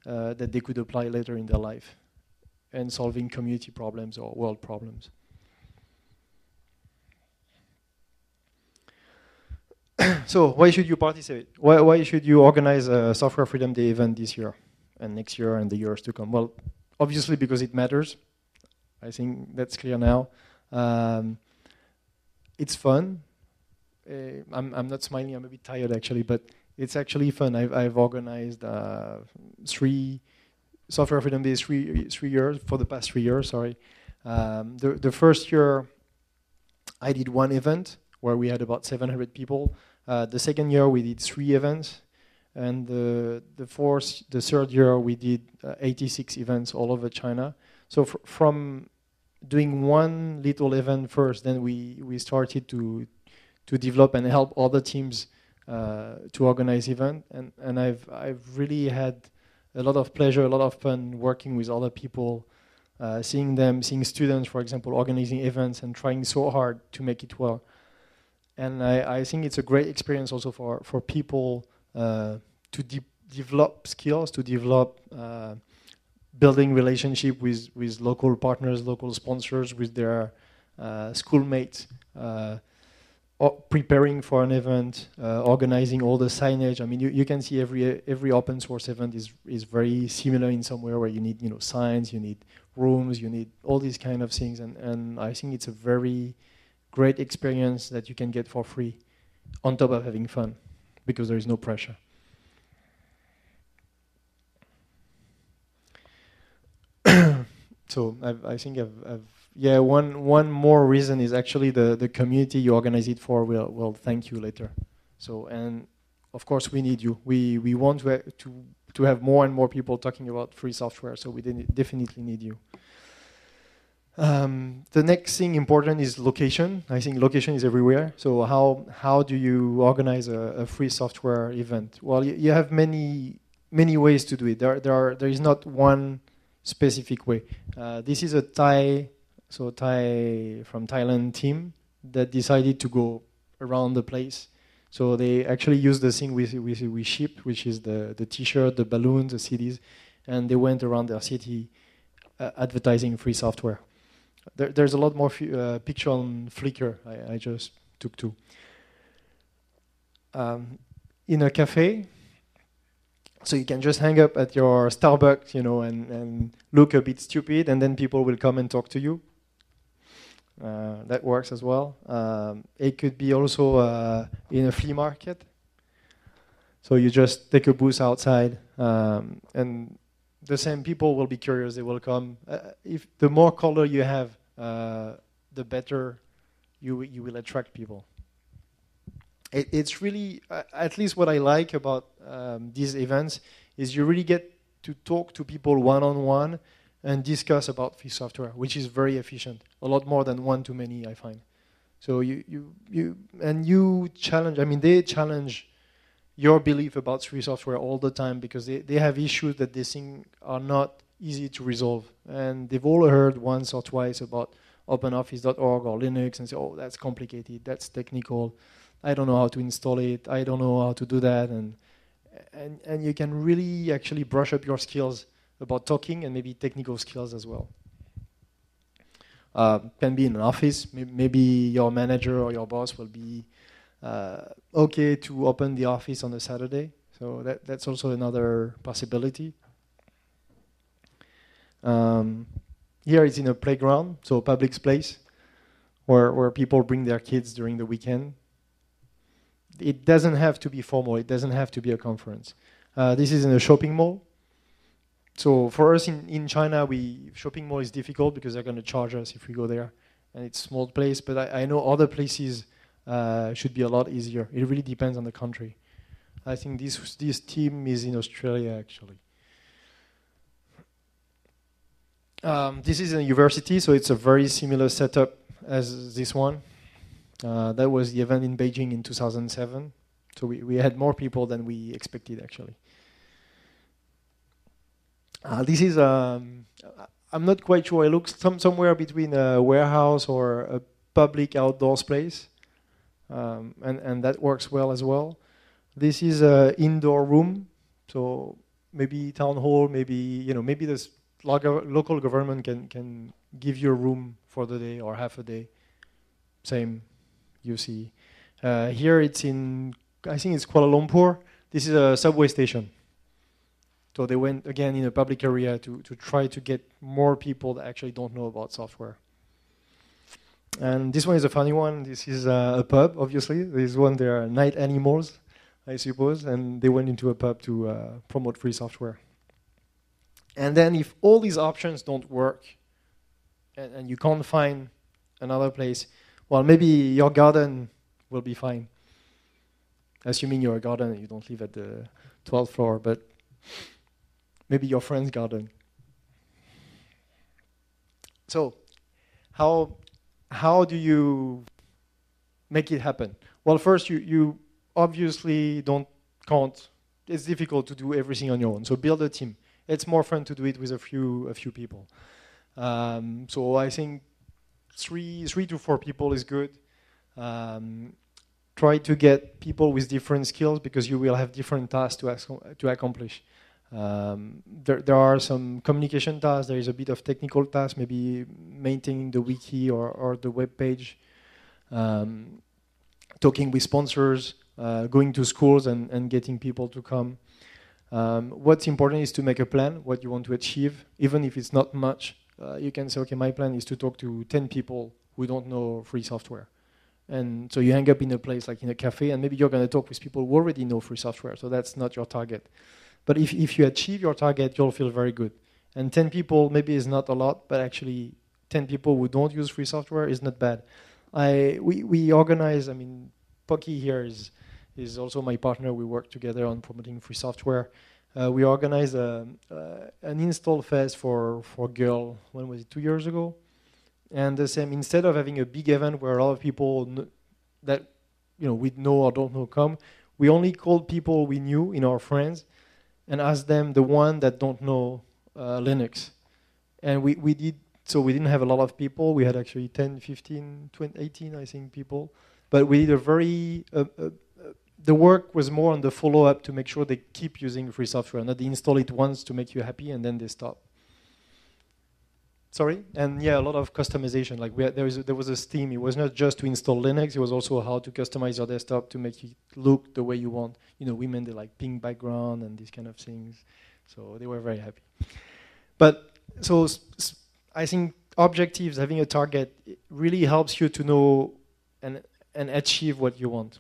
that they could apply later in their life and solving community problems or world problems. So why should you participate? Why should you organize a Software Freedom Day event this year and next year and the years to come? Well, obviously because it matters. I think that's clear now. It's fun. I'm not smiling, I'm a bit tired actually, but it's actually fun. I've organized 3 Software Freedom Days 3 years, for the past 3 years, sorry. The first year I did 1 event where we had about 700 people. The second year we did 3 events, and the third year we did 86 events all over China. So from doing 1 little event first, then we started to develop and help other teams to organize events, and I've really had a lot of pleasure, a lot of fun working with other people, seeing students, for example, organizing events and trying so hard to make it work. And I think it's a great experience also for people to develop skills, to develop building relationship with local partners, local sponsors, with their schoolmates, preparing for an event, organizing all the signage. I mean, you can see every open source event is very similar in somewhere where you need signs, you need rooms, you need all these kind of things, and I think it's a very great experience that you can get for free, on top of having fun, because there is no pressure. So I think yeah, one more reason is actually the community you organize it for will thank you later. So, and of course we need you. We want to have more and more people talking about free software, so we definitely need you. The next thing important is location. I think location is everywhere. So how do you organize a free software event? Well, you have many ways to do it. There is not one specific way. This is a Thai from Thailand team that decided to go around the place. So they actually used the thing we shipped, which is the T-shirt, the balloons, the CDs, and they went around their city advertising free software. There's a lot more picture on Flickr. I just took 2. In a cafe, so you can just hang up at your Starbucks, and look a bit stupid, and then people will come and talk to you. That works as well. It could be also in a flea market. So you just take a booth outside, and the same people will be curious. They will come. If the more color you have, the better you will attract people. It's really, at least what I like about these events is you really get to talk to people one-on-one and discuss about free software, which is very efficient. A lot more than one-to-many, I find. So you challenge. I mean, they challenge your belief about free software all the time, because they have issues that they think are not easy to resolve. And they've all heard once or twice about OpenOffice.org or Linux and say, oh, that's complicated, that's technical, I don't know how to install it, I don't know how to do that. And you can really actually brush up your skills about talking, and maybe technical skills as well. Can be in an office, maybe your manager or your boss will be okay to open the office on a Saturday. So that's also another possibility. Here it's in a playground, so a public place where people bring their kids during the weekend. It doesn't have to be formal, it doesn't have to be a conference. This is in a shopping mall. So for us in China, shopping mall is difficult because they're going to charge us if we go there, and it's a small place, but I know other places should be a lot easier. It really depends on the country. I think this team is in Australia, actually. This is a university, so it's a very similar setup as this one. That was the event in Beijing in 2007. So we had more people than we expected, actually. This is, I'm not quite sure, it looks somewhere between a warehouse or a public outdoor space. And that works well as well. This is an indoor room, so maybe town hall, maybe maybe this local government can give you a room for the day or half a day. Same, you see. Here it's I think it's Kuala Lumpur. This is a subway station. So they went again in a public area to try to get more people that actually don't know about software. And this one is a funny one. This is a pub, obviously. This one, they are night animals, I suppose, and they went into a pub to promote free software. And then if all these options don't work, and you can't find another place, well, maybe your garden will be fine. Assuming you're a gardener, you don't live at the 12th floor, but maybe your friend's garden. So, how do you make it happen? Well, first, you obviously can't. It's difficult to do everything on your own. So build a team. It's more fun to do it with a few people. So I think three to four people is good. Try to get people with different skills because you will have different tasks to accomplish. There are some communication tasks. There is a bit of technical tasks, maybe maintaining the wiki or the web page, talking with sponsors, going to schools and getting people to come. What's important is to make a plan, what you want to achieve, even if it's not much. You can say, okay, my plan is to talk to 10 people who don't know free software. And so you hang up in a place like in a cafe, and maybe you're going to talk with people who already know free software, so that's not your target. But if you achieve your target, you'll feel very good. And 10 people maybe is not a lot, but actually 10 people who don't use free software is not bad. We organize, Pocky here is also my partner. We work together on promoting free software. We organized an install fest for Girl, when was it, 2 years ago? And the same, instead of having a big event where a lot of people that we know or don't know come, we only called people we knew in our friends and asked them the one that don't know Linux. And we did, so we didn't have a lot of people. We had actually 10, 15, 20, 18, I think, people. But we did a very, the work was more on the follow-up to make sure they keep using free software, not they install it once to make you happy and then they stop. Sorry? And yeah, a lot of customization. Like there was a theme. It was not just to install Linux. It was also how to customize your desktop to make it look the way you want. Women, they like pink background and these kind of things. So they were very happy. But so I think objectives, having a target, it really helps you to know and achieve what you want.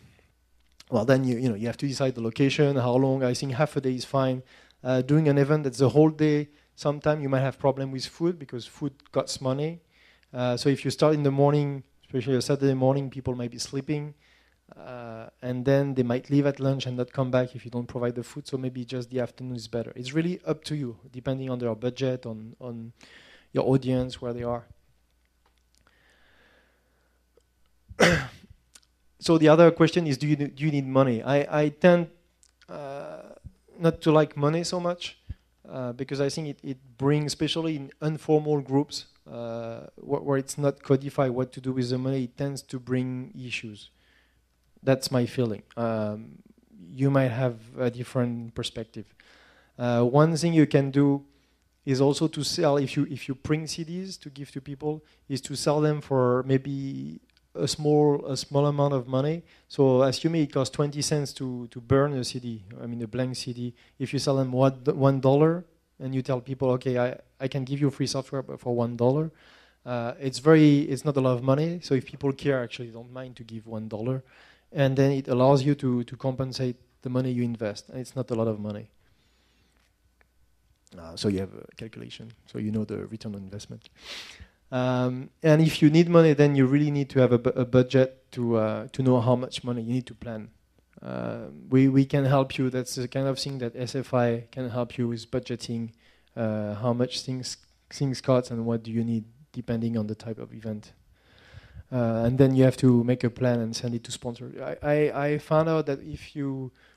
Well, then you have to decide the location, how long. I think half a day is fine. Doing an event that's the whole day, sometimes you might have problem with food because food costs money. So if you start in the morning, especially a Saturday morning, people might be sleeping. And then they might leave at lunch and not come back if you don't provide the food. So maybe just the afternoon is better. It's really up to you, depending on their budget, on your audience, where they are. So the other question is, do you need money? I tend not to like money so much. Because I think it brings, especially in informal groups, where it's not codified what to do with the money, it tends to bring issues. That's my feeling. You might have a different perspective. One thing you can do is also to sell, if you print CDs to give to people, is to sell them for maybe a small amount of money. So assuming it costs 20 cents to burn a CD, a blank CD. If you sell them $1 and you tell people, okay, I can give you free software but for $1, it's not a lot of money. So if people care, actually don't mind to give $1, and then it allows you to compensate the money you invest, and it's not a lot of money. So you have a calculation, so you know the return on investment. And if you need money, then you really need to have a budget to know how much money you need to plan. We can help you. That's the kind of thing that SFI can help you with budgeting, how much things cost and what do you need depending on the type of event. And then you have to make a plan and send it to sponsors. I found out that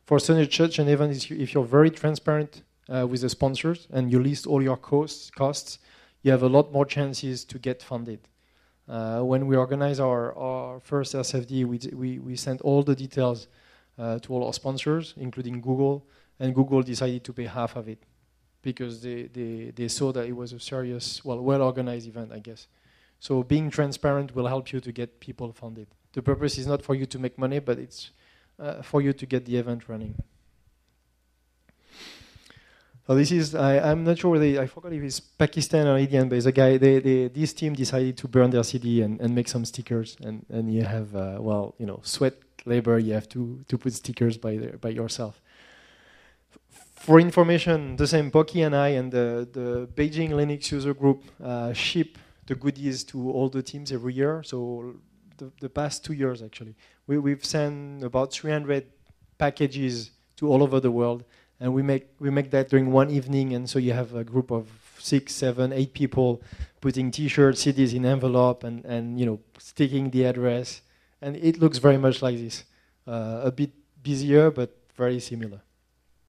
for such an event, if you're very transparent with the sponsors and you list all your costs, you have a lot more chances to get funded. When we organized our first SFD, we sent all the details to all our sponsors, including Google, and Google decided to pay half of it. because they saw that it was a serious, well-organized event, I guess. So being transparent will help you to get people funded. The purpose is not for you to make money, but it's for you to get the event running. So this is, I'm not sure whether, I forgot if it's Pakistan or Indian, but it's a guy, this team decided to burn their CD and make some stickers, and you have, sweat labor, you have to put stickers by yourself. For information, the same, Pocky and I and the Beijing Linux user group ship the goodies to all the teams every year. So the past 2 years, actually, we've sent about 300 packages to all over the world. And we make that during one evening, and so you have a group of 6, 7, 8 people putting T-shirts, CDs in envelope, and sticking the address, and it looks very much like this. A bit busier, but very similar.